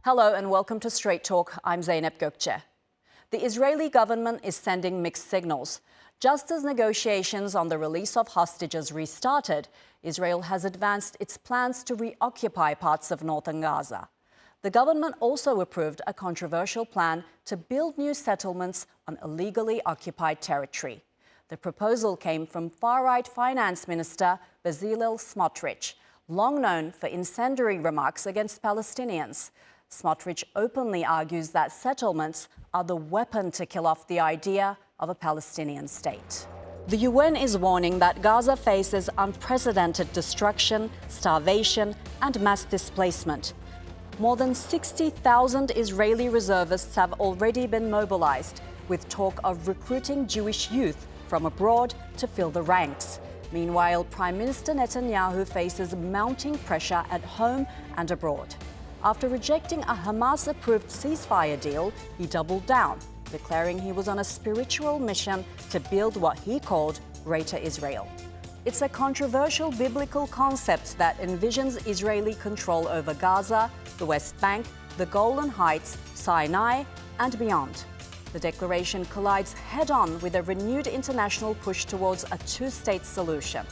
Hello and welcome to Straight Talk. I'm Zeynep Gökçe. The Israeli government is sending mixed signals. Just as negotiations on the release of hostages restarted, Israel has advanced its plans to reoccupy parts of northern Gaza. The government also approved a controversial plan to build new settlements on illegally occupied territory. The proposal came from far-right Finance Minister Bezilel Smotrich, long known for incendiary remarks against Palestinians. Smotrich openly argues that settlements are the weapon to kill off the idea of a Palestinian state. The UN is warning that Gaza faces unprecedented destruction, starvation, and mass displacement. More than 60,000 Israeli reservists have already been mobilised, with talk of recruiting Jewish youth from abroad to fill the ranks. Meanwhile, Prime Minister Netanyahu faces mounting pressure at home and abroad. After rejecting a Hamas-approved ceasefire deal, he doubled down, declaring he was on a spiritual mission to build what he called Greater Israel. It's a controversial biblical concept that envisions Israeli control over Gaza, the West Bank, the Golan Heights, Sinai, and beyond. The declaration collides head-on with a renewed international push towards a two-state solution.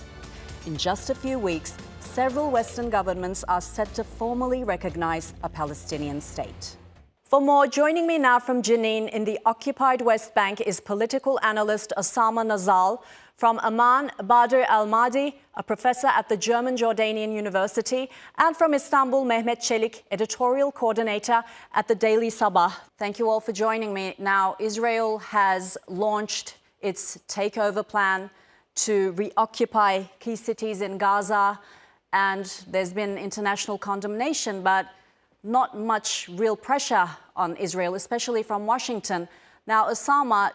In just a few weeks, several Western governments are set to formally recognize a Palestinian state. For more, joining me now from Jenin in the occupied West Bank is political analyst Osama Nazal. From Amman, Badr Al-Mahdi, a professor at the German Jordanian University, and from Istanbul, Mehmet Çelik, editorial coordinator at the Daily Sabah. Thank you all for joining me. Now, Israel has launched its takeover plan to reoccupy key cities in Gaza, and there's been international condemnation, but not much real pressure on Israel, especially from Washington. Now, Osama,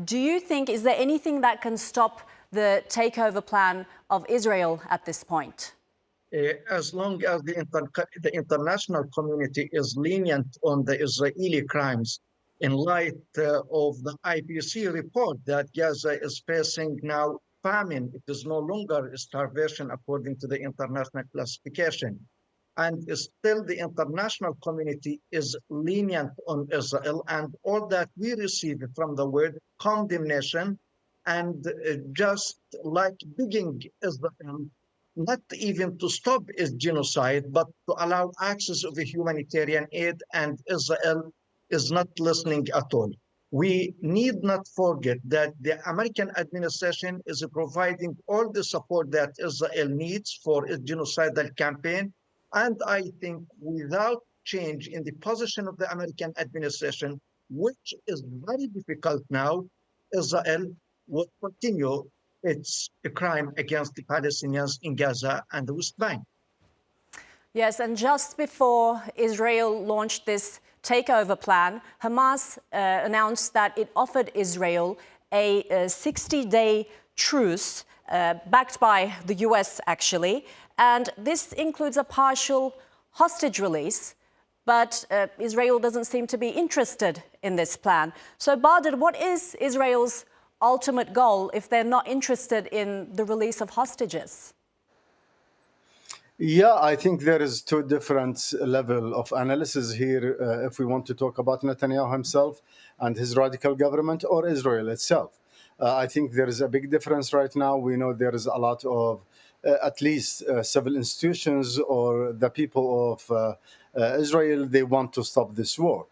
do you think, is there anything that can stop the takeover plan of Israel at this point? As long as the international community is lenient on the Israeli crimes, in light of the IPC report that Gaza is facing now famine, it is no longer starvation according to the international classification. And still the international community is lenient on Israel, and all that we receive from the word condemnation and just like begging Israel not even to stop its genocide, but to allow access of the humanitarian aid, and Israel is not listening at all. We need not forget that the American administration is providing all the support that Israel needs for its genocidal campaign. And I think without change in the position of the American administration, which is very difficult now, Israel will continue its crime against the Palestinians in Gaza and the West Bank. Yes, and just before Israel launched this takeover plan, Hamas announced that it offered Israel a 60-day truce, backed by the US actually. And this includes a partial hostage release, but Israel doesn't seem to be interested in this plan. So, Badr, what is Israel's ultimate goal if they're not interested in the release of hostages? Yeah, I think there is two different level of analysis here if we want to talk about Netanyahu himself and his radical government or Israel itself. I think there is a big difference right now. We know there is a lot of at least civil institutions or the people of Israel, they want to stop this war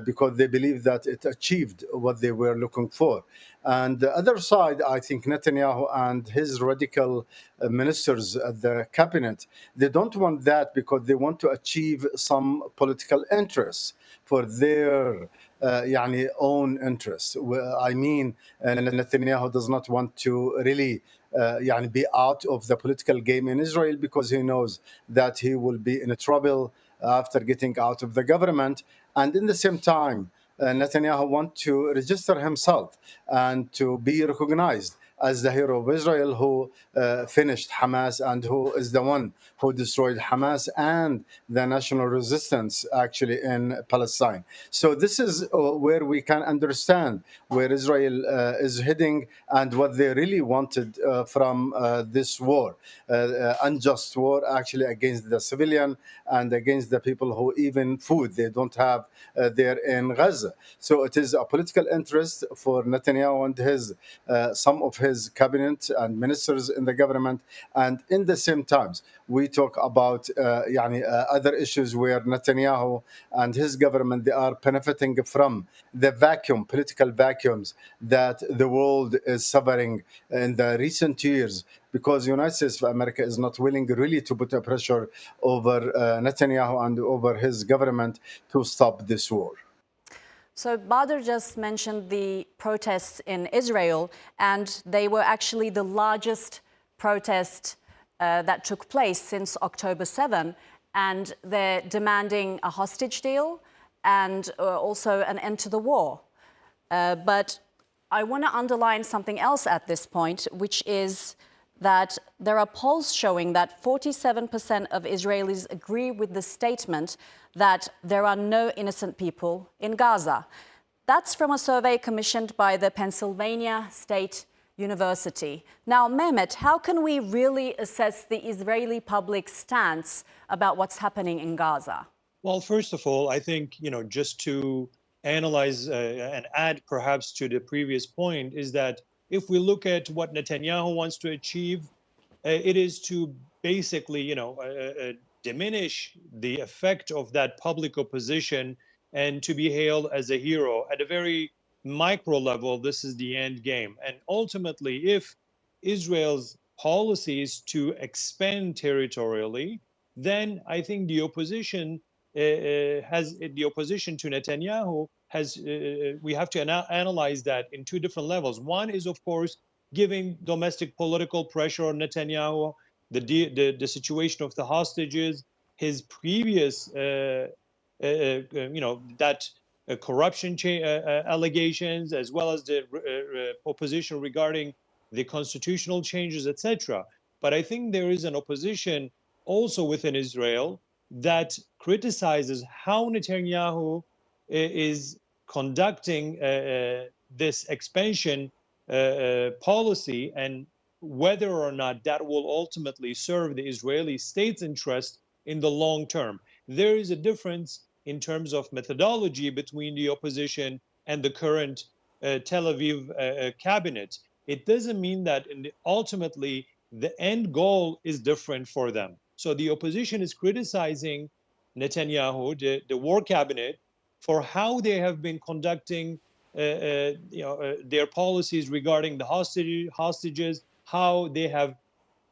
because they believe that it achieved what they were looking for. And the other side, I think Netanyahu and his radical ministers at the cabinet, they don't want that because they want to achieve some political interests for their own interests. I mean, Netanyahu does not want to really be out of the political game in Israel because he knows that he will be in trouble after getting out of the government. And in the same time, Netanyahu wants to register himself and to be recognized as the hero of Israel who finished Hamas and who is the one who destroyed Hamas and the national resistance actually in Palestine. So this is where we can understand where Israel is heading and what they really wanted from this war, unjust war actually against the civilian and against the people who even food they don't have there in Gaza. So it is a political interest for Netanyahu and his some of his cabinet and ministers in the government. And in the same times, we talk about other issues where Netanyahu and his government, they are benefiting from the vacuum, political vacuums that the world is suffering in the recent years, because the United States of America is not willing really to put a pressure over Netanyahu and over his government to stop this war. So Badr just mentioned the protests in Israel, and they were actually the largest protest that took place since October 7, and they're demanding a hostage deal and also an end to the war. But I want to underline something else at this point, which is that there are polls showing that 47% of Israelis agree with the statement that there are no innocent people in Gaza. That's from a survey commissioned by the Pennsylvania State University. Now, Mehmet, how can we really assess the Israeli public stance about what's happening in Gaza? Well, first of all, I think, just to analyze and add perhaps to the previous point is that if we look at what Netanyahu wants to achieve, it is to basically, diminish the effect of that public opposition and to be hailed as a hero. At a very micro level, this is the end game. And ultimately, if Israel's policy is to expand territorially, then I think the opposition the opposition to Netanyahu has, we have to analyze that in two different levels. One is, of course, giving domestic political pressure on Netanyahu, the situation of the hostages, his previous, corruption allegations, as well as the opposition regarding the constitutional changes, etc. But I think there is an opposition also within Israel that criticizes how Netanyahu is conducting this expansion policy and whether or not that will ultimately serve the Israeli state's interest in the long term. There is a difference in terms of methodology between the opposition and the current Tel Aviv cabinet. It doesn't mean that ultimately the end goal is different for them. So the opposition is criticizing Netanyahu, the war cabinet, for how they have been conducting their policies regarding the hostages, how they have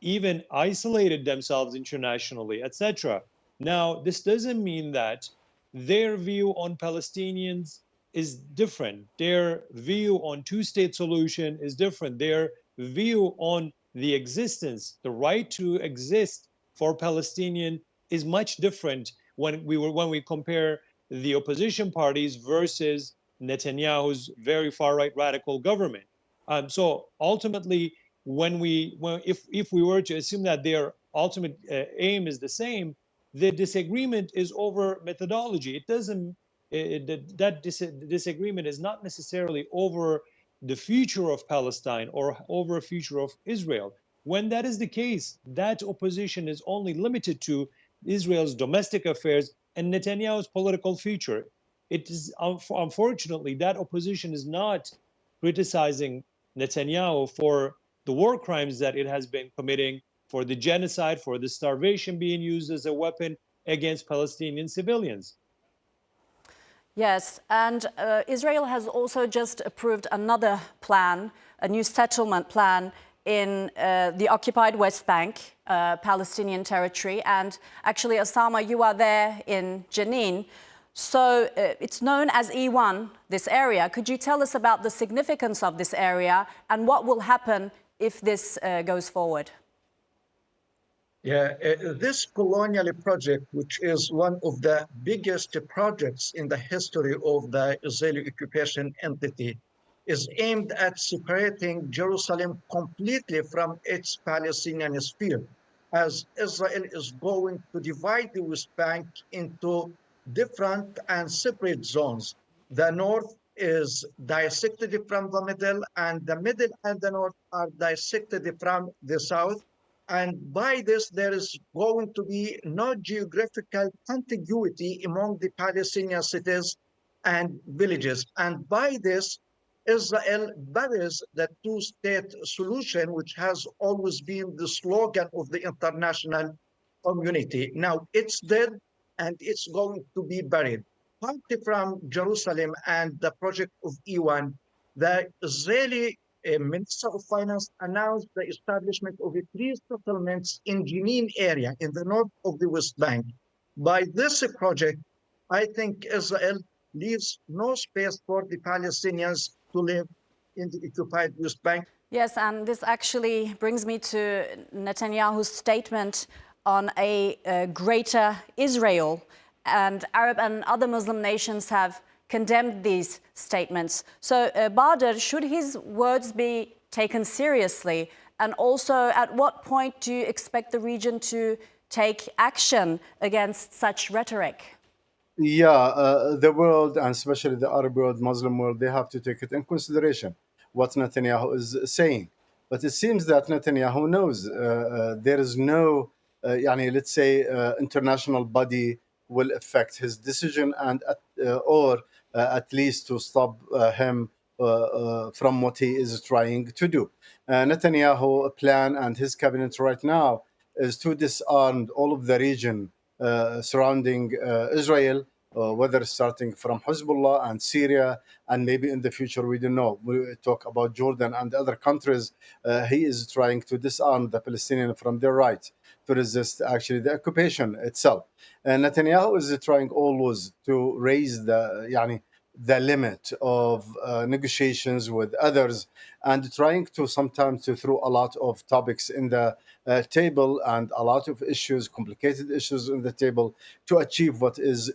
even isolated themselves internationally, etc. Now, this doesn't mean that their view on Palestinians is different. Their view on two-state solution is different. Their view on the existence, the right to exist for Palestinian is much different when we compare the opposition parties versus Netanyahu's very far-right radical government. So ultimately, if we were to assume that their ultimate aim is the same, the disagreement is over methodology. It doesn't. That disagreement is not necessarily over the future of Palestine or over a future of Israel. When that is the case, that opposition is only limited to Israel's domestic affairs and Netanyahu's political future. It is, unfortunately, that opposition is not criticizing Netanyahu for the war crimes that it has been committing, for the genocide, for the starvation being used as a weapon against Palestinian civilians. Yes, and Israel has also just approved another plan, a new settlement plan in the occupied West Bank, Palestinian territory. And actually, Osama, you are there in Jenin. So it's known as E1, this area. Could you tell us about the significance of this area and what will happen if this goes forward? Yeah, this colonial project, which is one of the biggest projects in the history of the Israeli occupation entity, is aimed at separating Jerusalem completely from its Palestinian sphere, as Israel is going to divide the West Bank into different and separate zones. The north is dissected from the middle, and the middle and the north are dissected from the south. And by this, there is going to be no geographical contiguity among the Palestinian cities and villages. And by this, Israel buries the two-state solution, which has always been the slogan of the international community. Now it's dead and it's going to be buried. Partly from Jerusalem and the project of E1, the Israeli Minister of Finance announced the establishment of three settlements in Jenin area in the north of the West Bank. By this project, I think Israel leaves no space for the Palestinians to live in the occupied West Bank. Yes, and this actually brings me to Netanyahu's statement on a greater Israel. And Arab and other Muslim nations have condemned these statements. So, Bader, should his words be taken seriously? And also, at what point do you expect the region to take action against such rhetoric? Yeah, the world, and especially the Arab world, Muslim world, they have to take it in consideration what Netanyahu is saying. But it seems that Netanyahu knows there is no, let's say, international body will affect his decision and or at least to stop him from what he is trying to do. Netanyahu plan and his cabinet right now is to disarm all of the region surrounding Israel, whether starting from Hezbollah and Syria, and maybe in the future, we don't know. We talk about Jordan and other countries. He is trying to disarm the Palestinians from their right to resist actually the occupation itself. And Netanyahu is trying always to raise the limit of negotiations with others, and trying to sometimes to throw a lot of topics in the table and a lot of issues, complicated issues on the table to achieve what is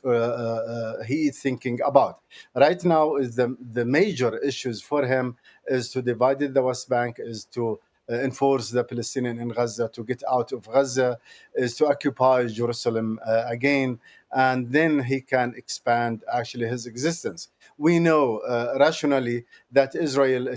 he is thinking about. Right now is the major issues for him is to divide the West Bank, is to enforce the Palestinian in Gaza to get out of Gaza, is to occupy Jerusalem again, and then he can expand actually his existence. We know rationally that Israel,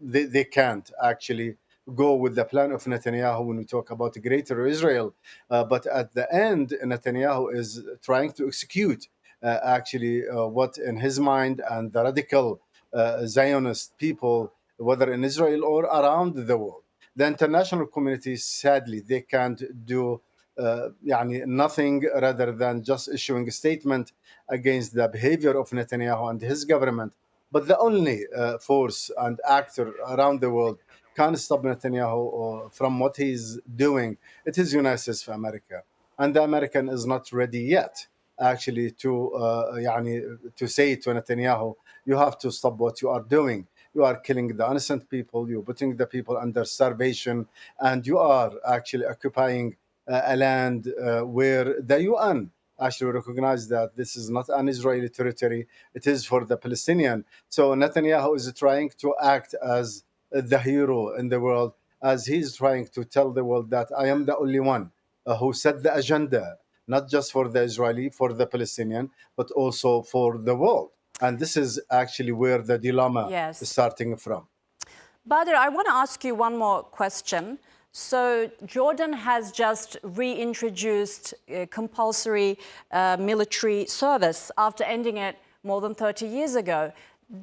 they can't actually go with the plan of Netanyahu when we talk about greater Israel. But at the end, Netanyahu is trying to execute what in his mind, and the radical Zionist people, whether in Israel or around the world. The international community, sadly, they can't do nothing rather than just issuing a statement against the behavior of Netanyahu and his government. But the only force and actor around the world can stop Netanyahu from what he's doing. It is United States of America, and the American is not ready yet actually to say to Netanyahu, you have to stop what you are doing. You are killing the innocent people. You're putting the people under starvation, and you are actually occupying a land where the UN actually recognized that this is not an Israeli territory. It is for the Palestinian. So Netanyahu is trying to act as the hero in the world, as he's trying to tell the world that I am the only one who set the agenda, not just for the Israeli, for the Palestinian, but also for the world. And this is actually where the dilemma is starting from. Bader, I want to ask you one more question. So Jordan has just reintroduced compulsory military service after ending it more than 30 years ago.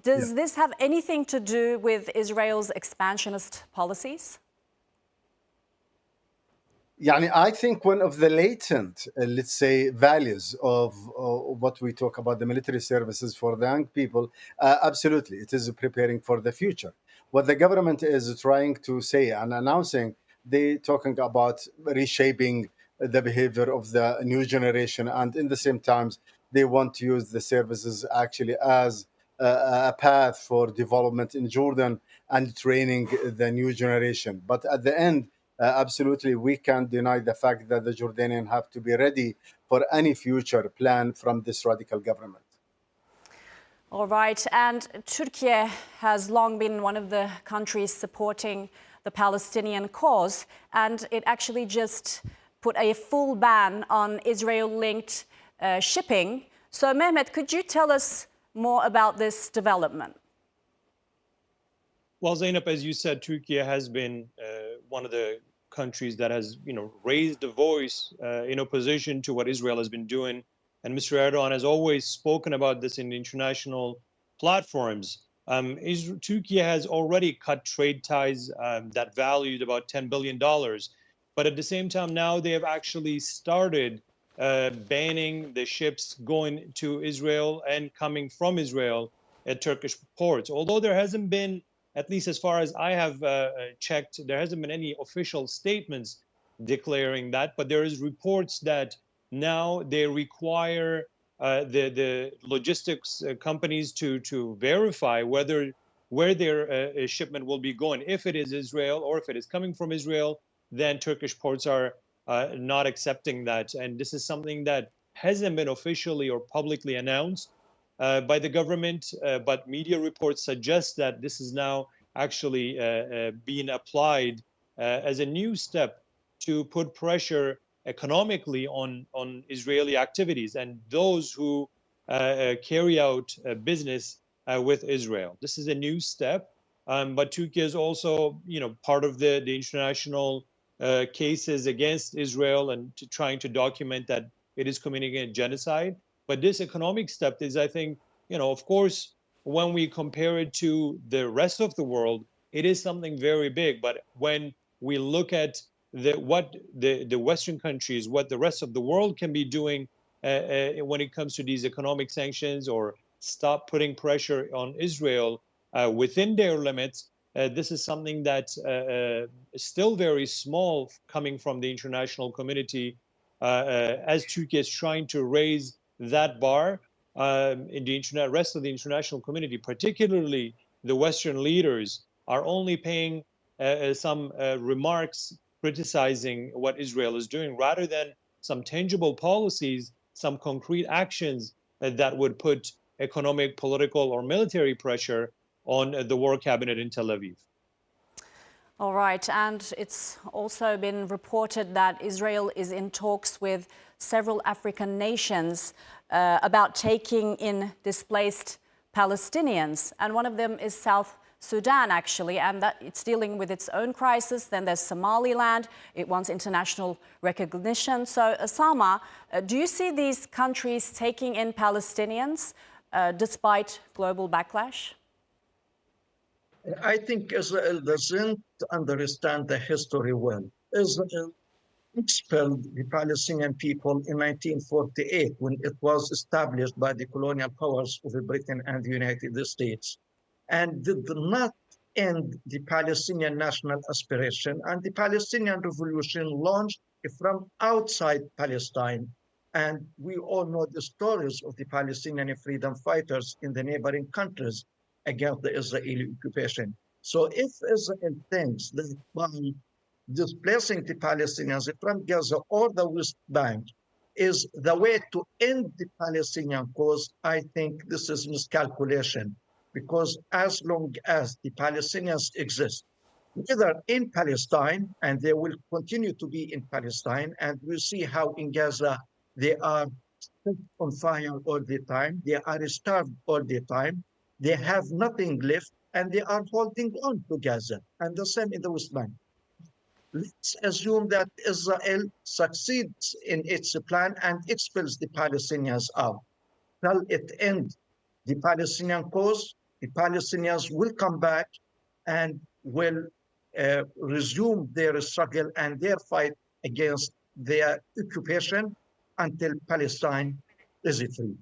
Does this have anything to do with Israel's expansionist policies? I think one of the latent, let's say, values of what we talk about the military services for the young people, absolutely, it is preparing for the future. What the government is trying to say and announcing, they talking about reshaping the behavior of the new generation, and in the same times, they want to use the services actually as a path for development in Jordan and training the new generation. But at the end, absolutely, we can't deny the fact that the Jordanians have to be ready for any future plan from this radical government. All right, and Turkey has long been one of the countries supporting the Palestinian cause, and it actually just put a full ban on Israel-linked shipping. So, Mehmet, could you tell us more about this development? Well, Zainab, as you said, Turkey has been one of the countries that has, raised the voice in opposition to what Israel has been doing. And Mr. Erdogan has always spoken about this in international platforms. Turkey has already cut trade ties that valued about $10 billion. But at the same time, now they have actually started banning the ships going to Israel and coming from Israel at Turkish ports. Although there hasn't been, at least as far as I have checked, there hasn't been any official statements declaring that, but there is reports that now they require the logistics companies to verify where their shipment will be going. If it is Israel or if it is coming from Israel, then Turkish ports are not accepting that. And this is something that hasn't been officially or publicly announced by the government, but media reports suggest that this is now actually being applied as a new step to put pressure economically on Israeli activities and those who carry out business with Israel. This is a new step, but Turkey is also, part of the international cases against Israel and trying to document that it is committing a genocide. But this economic step is, I think, of course, when we compare it to the rest of the world, it is something very big. But when we look at what the Western countries, what the rest of the world can be doing when it comes to these economic sanctions or stop putting pressure on Israel within their limits, this is something that is still very small coming from the international community as Turkey is trying to raise that bar. In the rest of the international community, particularly the Western leaders, are only paying some remarks criticizing what Israel is doing rather than some tangible policies, some concrete actions that would put economic, political, or military pressure on the war cabinet in Tel Aviv. All right, and it's also been reported that Israel is in talks with several African nations about taking in displaced Palestinians. And one of them is South Sudan, actually, and that it's dealing with its own crisis. Then there's Somaliland. It wants international recognition. So, Osama, do you see these countries taking in Palestinians despite global backlash? I think Israel doesn't understand the history well. Israel expelled the Palestinian people in 1948 when it was established by the colonial powers of Britain and the United States, and did not end the Palestinian national aspiration. And the Palestinian revolution launched from outside Palestine. And we all know the stories of the Palestinian freedom fighters in the neighboring countries against the Israeli occupation. So if Israel thinks that by displacing the Palestinians from Gaza or the West Bank is the way to end the Palestinian cause, I think this is miscalculation, because as long as the Palestinians exist, whether in Palestine, and they will continue to be in Palestine, and we see how in Gaza they are on fire all the time, they are starved all the time, they have nothing left, and they are holding on to Gaza, and the same in the West Bank. Let's assume that Israel succeeds in its plan and expels the Palestinians out. Till it ends the Palestinian cause, the Palestinians will come back and will resume their struggle and their fight against their occupation until Palestine is free.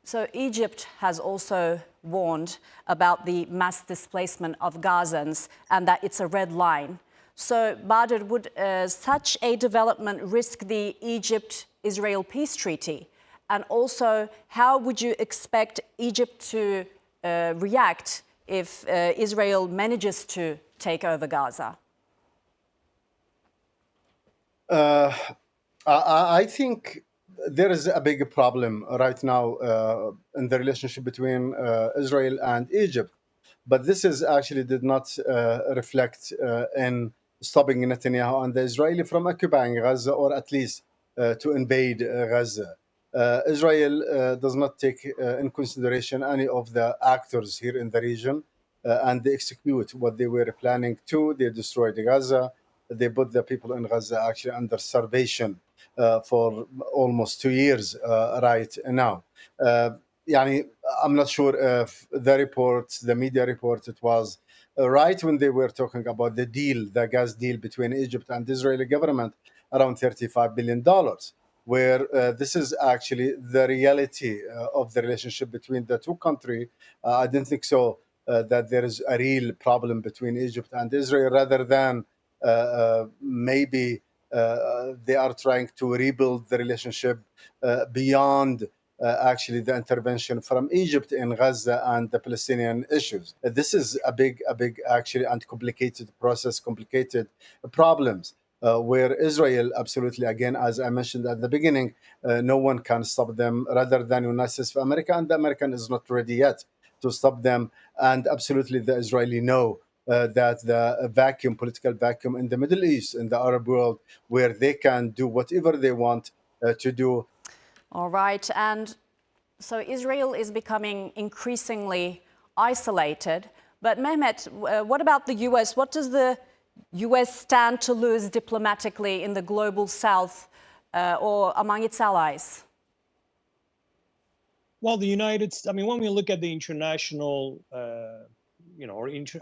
So Egypt has also warned about the mass displacement of Gazans and that it's a red line. So, Bader, would such a development risk the Egypt-Israel peace treaty? And also, how would you expect Egypt to react if Israel manages to take over Gaza? I think there is a big problem right now in the relationship between Israel and Egypt. But this is actually did not reflect in stopping Netanyahu and the Israeli from occupying Gaza, or at least to invade Gaza. Israel does not take in consideration any of the actors here in the region, and they execute what they were planning to. They destroyed Gaza. They put the people in Gaza actually under starvation for almost 2 years right now. Yani, I'm not sure if the report, the media report, it was right when they were talking about the deal, the gas deal between Egypt and the Israeli government, around $35 billion, where this is actually the reality of the relationship between the two countries. I didn't think so that there is a real problem between Egypt and Israel, rather than maybe they are trying to rebuild the relationship beyond actually the intervention from Egypt in Gaza and the Palestinian issues. This is a big actually and complicated process, complicated problems. Where Israel, absolutely, again, as I mentioned at the beginning, no one can stop them rather than United States of America, and the American is not ready yet to stop them. And absolutely, the Israeli know that the vacuum, political vacuum in the Middle East, in the Arab world, where they can do whatever they want to do. All right. And so Israel is becoming increasingly isolated. But Mehmet, what about the US? What does the US stand to lose diplomatically in the global south or among its allies? Well, the when we look at the international,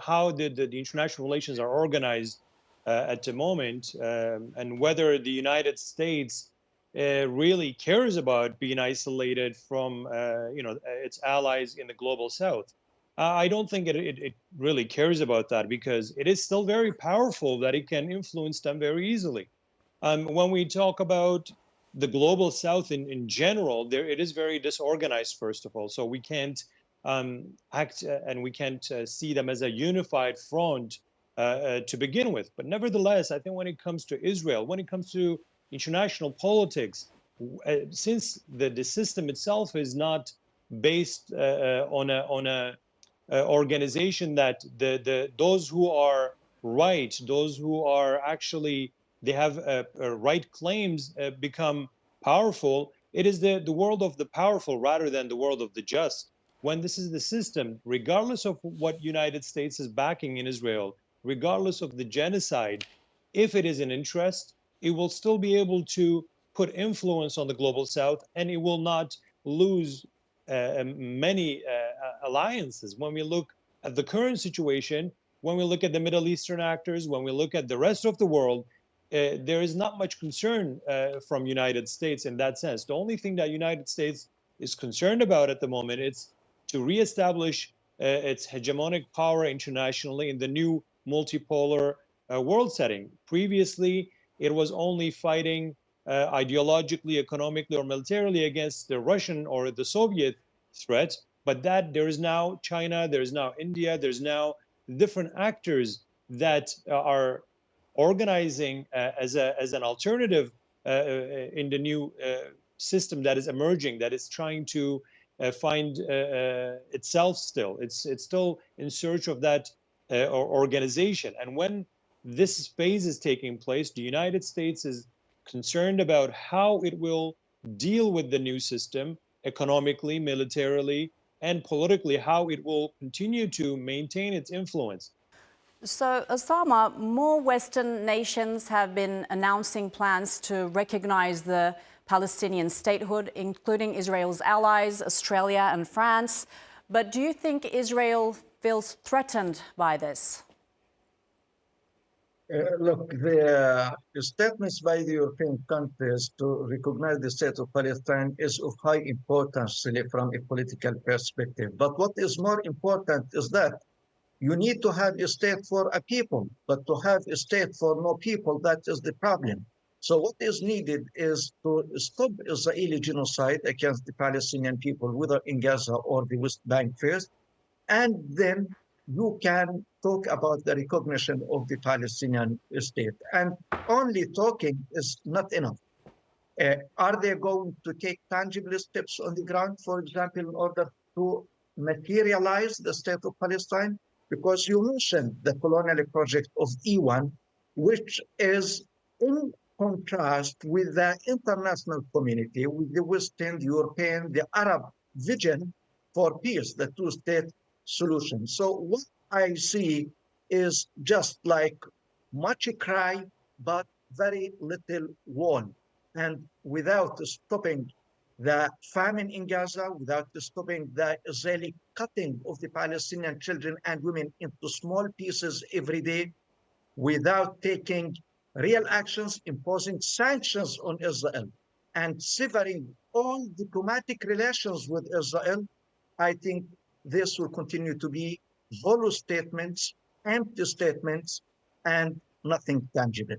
how the international relations are organized at the moment, and whether the United States really cares about being isolated from, its allies in the global south. I don't think it really cares about that, because it is still very powerful that it can influence them very easily. When we talk about the global south in general, it is very disorganized, first of all. So we can't act and we can't see them as a unified front to begin with. But nevertheless, I think when it comes to Israel, when it comes to international politics, since the system itself is not based on a organization that those who are right, those who are actually they have right claims become powerful. It is the world of the powerful rather than the world of the just. When this is the system, regardless of what United States is backing in Israel, regardless of the genocide, if it is an interest, it will still be able to put influence on the global south, and it will not lose many alliances. When we look at the current situation, when we look at the Middle Eastern actors, when we look at the rest of the world, there is not much concern from United States in that sense. The only thing that United States is concerned about at the moment is to reestablish its hegemonic power internationally in the new multipolar world setting. Previously, it was only fighting ideologically, economically, or militarily against the Russian or the Soviet threat, but that there is now China, there is now India, there's now different actors that are organizing as an alternative in the new system that is emerging, that is trying to find itself still. It's still in search of that organization. And when this phase is taking place, the United States is concerned about how it will deal with the new system economically, militarily, and politically, how it will continue to maintain its influence. So, Osama, more Western nations have been announcing plans to recognize the Palestinian statehood, including Israel's allies, Australia and France. But do you think Israel feels threatened by this? Look, the statements by the European countries to recognize the state of Palestine is of high importance from a political perspective. But what is more important is that you need to have a state for a people, but to have a state for no people, that is the problem. So what is needed is to stop Israeli genocide against the Palestinian people, whether in Gaza or the West Bank first, and then you can talk about the recognition of the Palestinian state. And only talking is not enough. Are they going to take tangible steps on the ground, for example, in order to materialize the state of Palestine? Because you mentioned the colonial project of E1, which is in contrast with the international community, with the Western, the European, the Arab vision for peace, the two-state solution. So what I see is just like much cry, but very little wall. And without stopping the famine in Gaza, without stopping the Israeli cutting of the Palestinian children and women into small pieces every day, without taking real actions, imposing sanctions on Israel, and severing all diplomatic relations with Israel, I think this will continue to be hollow statements, empty statements, and nothing tangible.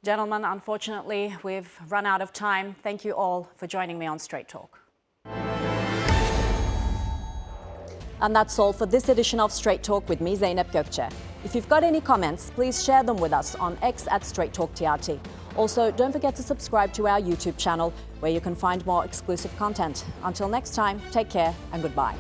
Gentlemen, unfortunately, we've run out of time. Thank you all for joining me on Straight Talk. And that's all for this edition of Straight Talk with me, Zeynep Gökçe. If you've got any comments, please share them with us on X at Straight Talk TRT. Also, don't forget to subscribe to our YouTube channel, where you can find more exclusive content. Until next time, take care and goodbye.